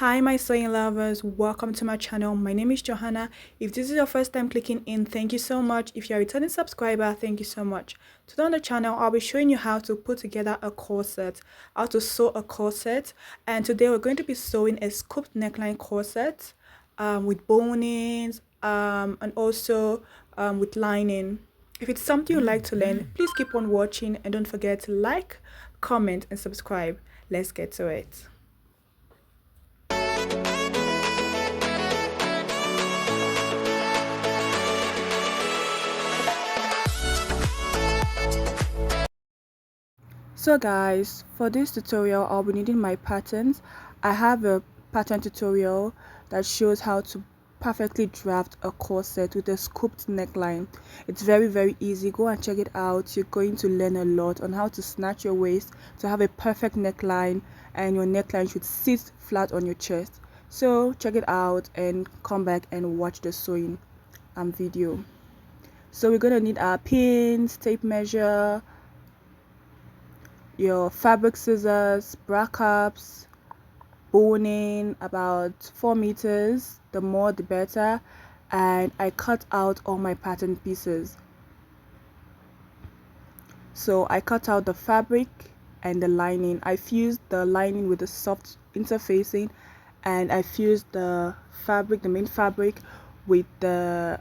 Hi my sewing lovers, welcome to my channel. My name is Johanna. If this is your first time clicking in, thank you so much. If you're a returning subscriber, thank you so much. Today on the channel, I'll be showing you how to put together a corset, how to sew a corset. And today we're going to be sewing a scooped neckline corset with bonings and also with lining. If it's something you'd like to learn, please keep on watching and don't forget to like, comment and subscribe. Let's get to it. So guys, for this tutorial I'll be needing my patterns. I have a pattern tutorial that shows how to perfectly draft a corset with a scooped neckline. It's very easy. Go and check it out. You're going to learn a lot on how to snatch your waist to have a perfect neckline, and your neckline should sit flat on your chest. So check it out and come back and watch the sewing video. So we're going to need our pins, tape measure, your fabric scissors, bra cups, boning about 4 meters, the more the better. And I cut out all my pattern pieces. So I cut out the fabric and the lining. I fused the lining with the soft interfacing, and I fused the fabric, the main fabric, with the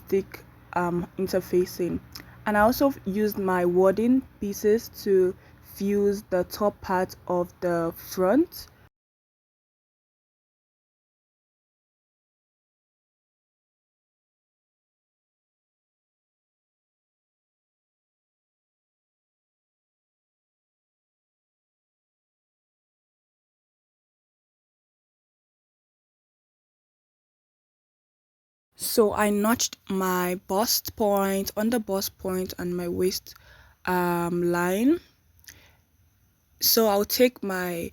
thick interfacing. And I also used my wadding pieces to fuse the top part of the front. So I notched my bust point, on the bust point and my waist line. So I'll take the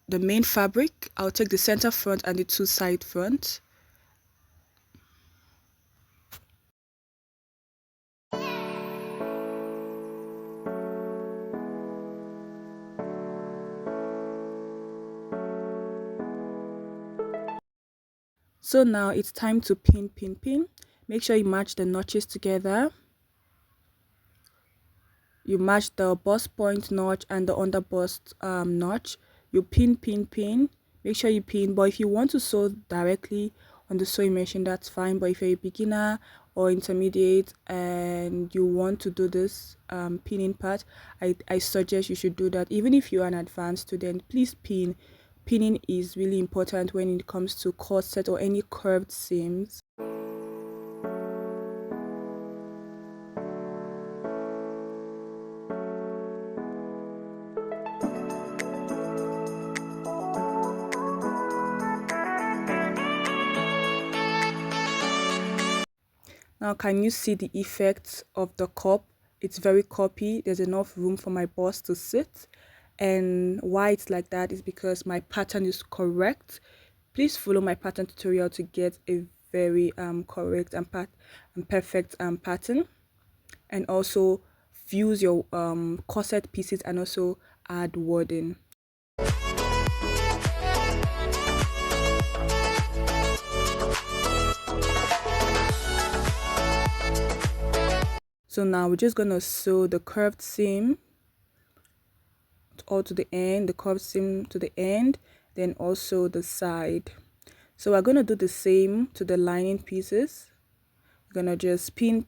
main fabric, I'll take the center front and the two side front. So now it's time to pin. Make sure you match the notches together. You match the bust point notch and the under bust notch. You pin. Make sure you pin. But if you want to sew directly on the sewing machine, that's fine. But if you're a beginner or intermediate and you want to do this pinning part, I suggest you should do that. Even if you're an advanced student, please pin. Pinning is really important when it comes to corset or any curved seams. Now can you see the effect of the cup? It's very cuppy. There's enough room for my bust to sit. And why it's like that is because my pattern is correct. Please follow my pattern tutorial to get a very correct and perfect pattern. And also fuse your corset pieces and also add wording. So now we're just gonna sew the curved seam all to the end, the curved seam to the end, then also the side. So we're gonna do the same to the lining pieces. We're gonna just pin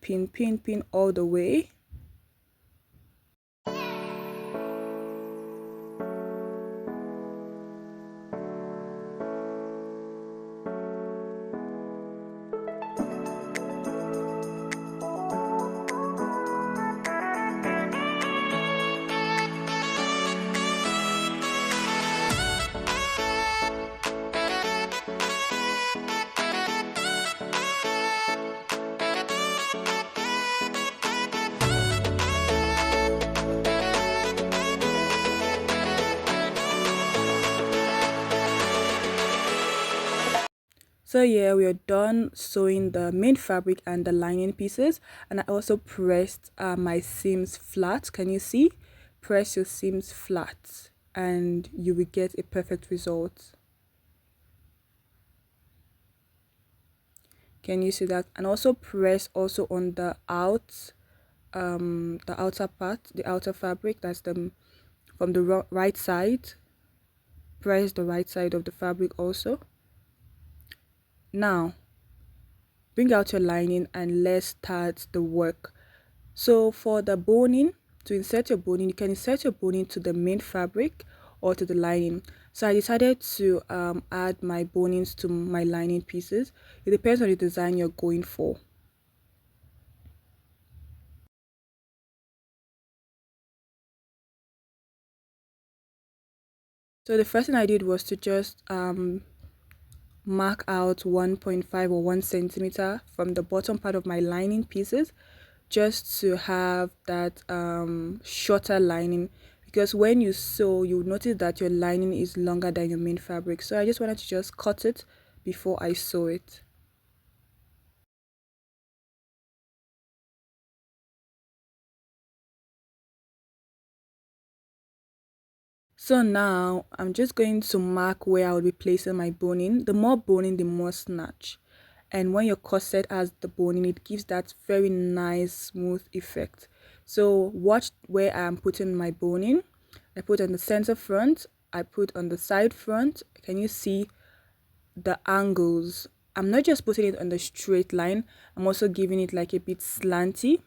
all the way. So yeah, we are done sewing the main fabric and the lining pieces, and I also pressed my seams flat. Can you see? Press your seams flat and you will get a perfect result. Can you see that? And also press also on the the outer part, the outer fabric, that's the from the right side. Press the right side of the fabric also. Now bring out your lining and let's start the work. So for the boning, to insert your boning, you can insert your boning to the main fabric or to the lining. So I decided to add my bonings to my lining pieces. It depends on the design you're going for. So the first thing I did was to just mark out 1.5 or 1 centimeter from the bottom part of my lining pieces, just to have that shorter lining, because when you sew you notice that your lining is longer than your main fabric. So I just wanted to just cut it before I sew it. So now I'm just going to mark where I will be placing my boning. The more boning, the more snatch. And when your corset has the boning, it gives that very nice smooth effect. So watch where I'm putting my boning. I put on the center front, I put on the side front. Can you see the angles? I'm not just putting it on the straight line, I'm also giving it like a bit slanty.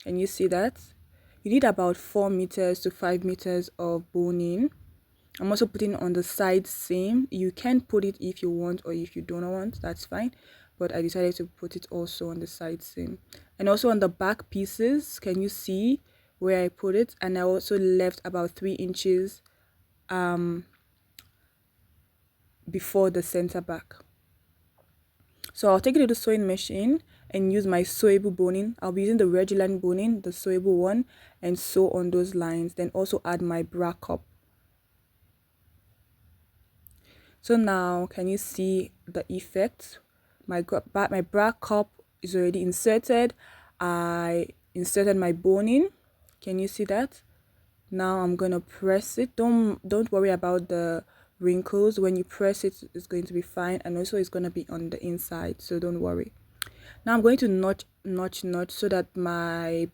Can you see that? You need about 4 meters to 5 meters of boning. I'm also putting on the side seam. You can put it if you want, or if you don't want, that's fine, but I decided to put it also on the side seam. And also on the back pieces, can you see where I put it? And I also left about 3 inches before the center back. So I'll take it to the sewing machine and use my sewable boning. I'll be using the regular boning, the sewable one, and sew on those lines. Then also add my bra cup. So now can you see the effect? My bra cup is already inserted. I inserted my boning. Can you see that? Now I'm gonna press it. Don't worry about the wrinkles. When you press it, it's going to be fine, and also it's gonna be on the inside, so don't worry. Now I'm going to notch so that my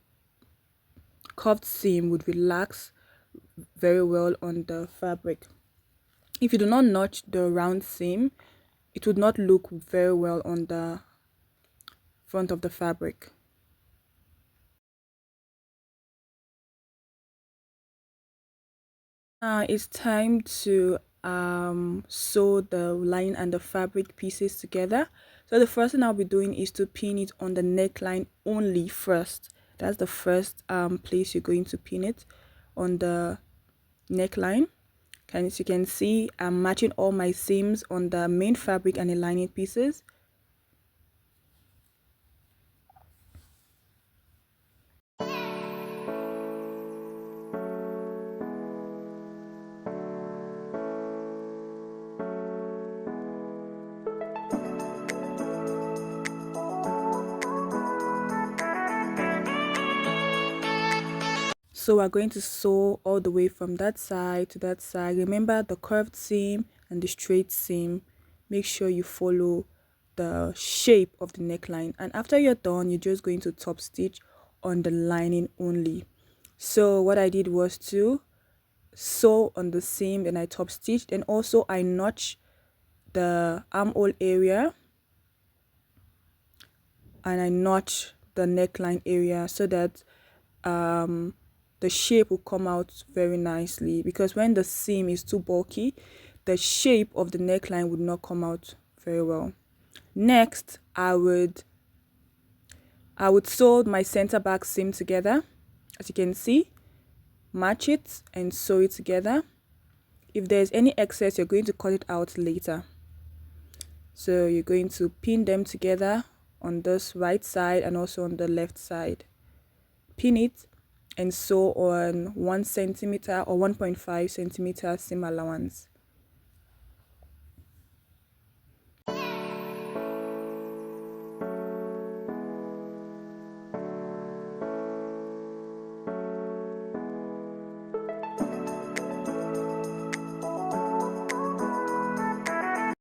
curved seam would relax very well on the fabric. If you do not notch the round seam, it would not look very well on the front of the fabric. It's time to sew the line and the fabric pieces together. So the first thing I'll be doing is to pin it on the neckline only first. That's the first place you're going to pin it, on the neckline. As you can see, I'm matching all my seams on the main fabric and the lining pieces. So we're going to sew all the way from that side to that side. Remember the curved seam and the straight seam. Make sure you follow the shape of the neckline. And after you're done, you're just going to top stitch on the lining only. So what I did was to sew on the seam, and I top stitched, and also I notched the armhole area and I notched the neckline area, so that the shape will come out very nicely, because when the seam is too bulky, the shape of the neckline would not come out very well. Next, I would sew my center back seam together. As you can see, match it and sew it together. If there's any excess, you're going to cut it out later. So you're going to pin them together on this right side and also on the left side. Pin it and sew on 1 centimeter or 1.5 centimeter seam allowance.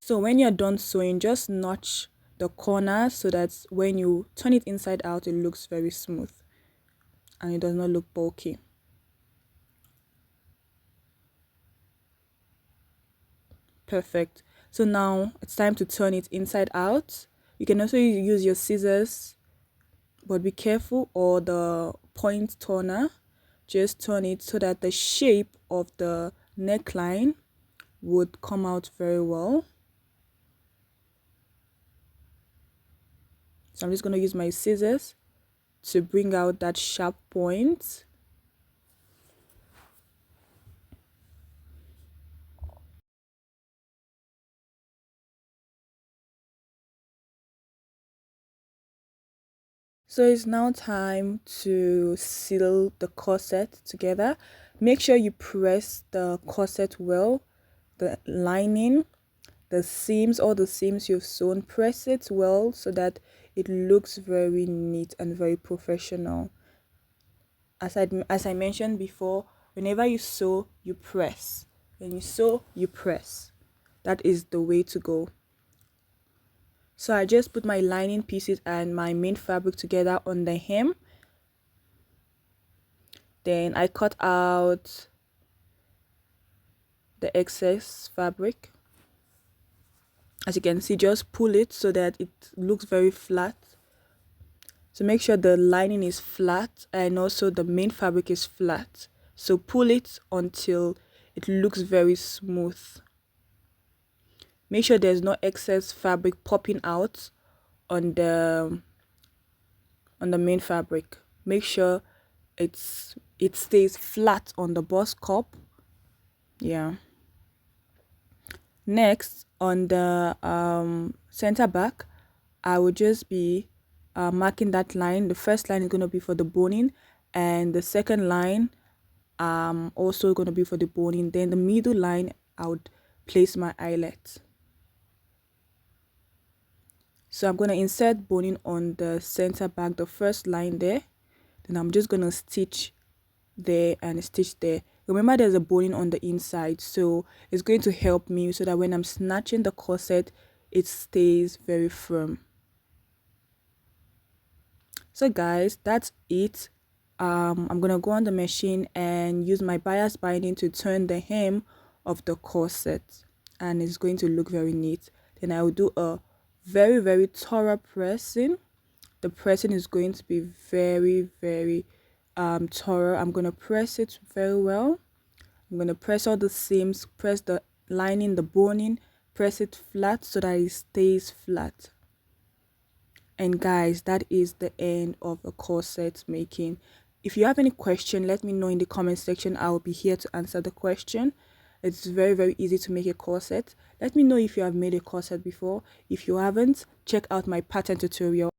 So when you're done sewing, just notch the corners so that when you turn it inside out, it looks very smooth and it does not look bulky. Perfect. So now it's time to turn it inside out. You can also use your scissors, but be careful, or the point turner. Just turn it so that the shape of the neckline would come out very well. So I'm just going to use my scissors to bring out that sharp point. So it's now time to seal the corset together. Make sure you press the corset well, the lining, the seams, all the seams you've sewn, press it well so that it looks very neat and very professional. As I mentioned before, whenever you sew, you press. When you sew, you press. That is the way to go. So I just put my lining pieces and my main fabric together on the hem. Then I cut out the excess fabric. As you can see, just pull it so that it looks very flat. So make sure the lining is flat and also the main fabric is flat. So pull it until it looks very smooth. Make sure there's no excess fabric popping out on the main fabric. Make sure it stays flat on the bust cup. Yeah. Next, on the center back, I will just be marking that line. The first line is going to be for the boning, and the second line also going to be for the boning. Then the middle line, I would place my eyelet. So I'm going to insert boning on the center back, the first line there. Then I'm just going to stitch there and stitch there. Remember, there's a boning on the inside, so it's going to help me so that when I'm snatching the corset, it stays very firm. So guys, that's it. I'm gonna go on the machine and use my bias binding to turn the hem of the corset, and it's going to look very neat. Then I will do a very thorough pressing. The pressing is going to be very thorough. I'm going to press it very well. I'm going to press all the seams, press the lining, the boning, press it flat so that it stays flat. And guys, that is the end of the corset making. If you have any question, let me know in the comment section. I will be here to answer the question. It's very easy to make a corset. Let me know if you have made a corset before. If you haven't, check out my pattern tutorial.